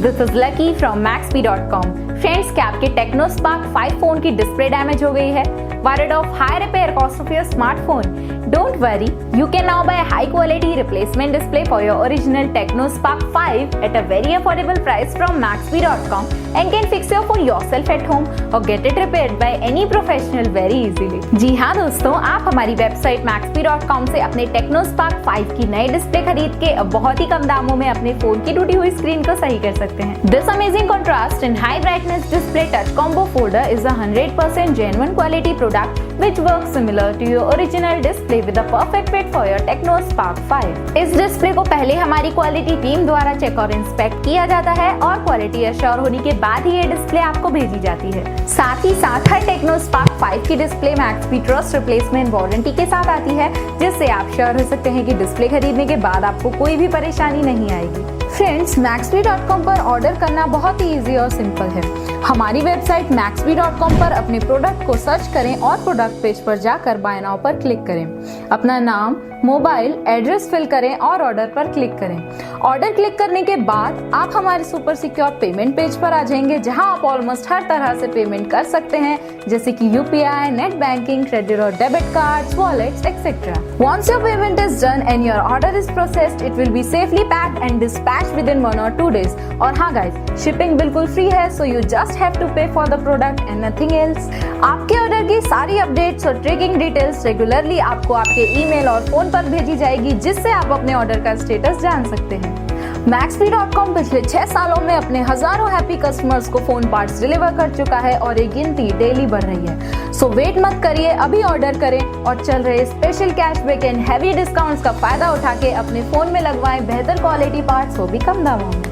this is Lucky from Maxbhi.com. Friends, क्या आपके Tecno Spark 5 phone की डिस्प्ले डैमेज हो गई है? Worried of high repair cost of your smartphone? Don't worry, you can now buy a high quality replacement display for your original Tecno Spark 5 at a very affordable price from Maxbhi.com and can fix your phone yourself at home or get it repaired by any professional very easily. जी हाँ दोस्तों, आप हमारी website Maxbhi.com से अपने Tecno Spark 5 की नई display खरीद के अब बहुत ही कम दामों में अपने फोन की टूटी हुई स्क्रीन को सही कर सकते हैं। This amazing contrast and high brightness display touch combo folder is a 100% genuine quality product which works similar to your original display with a perfect fit for your Tecno Spark 5. इस display को पहले हमारी quality team द्वारा check और inspect किया जाता है और क्वालिटी एश्योर होने के बाद ही ये डिस्प्ले आपको भेजी जाती है। साथ ही साथ हर Tecno Spark 5 की display Maxbhi trust replacement warranty के साथ आती है, जिससे आप श्योर हो सकते हैं कि डिस्प्ले खरीदने के बाद आपको कोई भी परेशानी नहीं आएगी। फ्रेंड्स, Maxbhi.com पर ऑर्डर करना बहुत ही इजी और सिंपल है। हमारी वेबसाइट Maxbhi.com पर अपने प्रोडक्ट को सर्च करें और प्रोडक्ट पेज पर जाकर बाय नाउ पर क्लिक करें। अपना नाम, मोबाइल, एड्रेस फिल करें और ऑर्डर पर क्लिक करें। ऑर्डर क्लिक करने के बाद आप हमारे सुपर सिक्योर पेमेंट पेज पर आ जाएंगे, जहां आप ऑलमोस्ट हर तरह से पेमेंट कर सकते हैं, जैसे कि यूपीआई, नेट बैंकिंग, क्रेडिट और debit cards, wallets etcetera. Once your payment is done and your order is processed, it will be safely packed and dispatched within 1 or 2 days. और हाँ गाइस, शिपिंग बिल्कुल free है, so you just have to pay for the product and nothing else. आपके order की सारी updates और tracking details regularly आपको आपके ईमेल और फोन पर भेजी जाएगी, जिससे आप अपने ऑर्डर का स्टेटस जान सकते हैं। Maxbhi.com पिछले 6 सालों में अपने हजारों हैप्पी कस्टमर्स को फोन पार्ट्स डिलीवर कर चुका है और ये गिनती डेली बढ़ रही है। सो वेट मत करिए, अभी ऑर्डर करें और चल रहे special cashback and heavy discounts का फायदा उठा के अपने फोन में लगवाएं बेहतर क्वालिटी पार्ट्स, वो भी कम दामों में।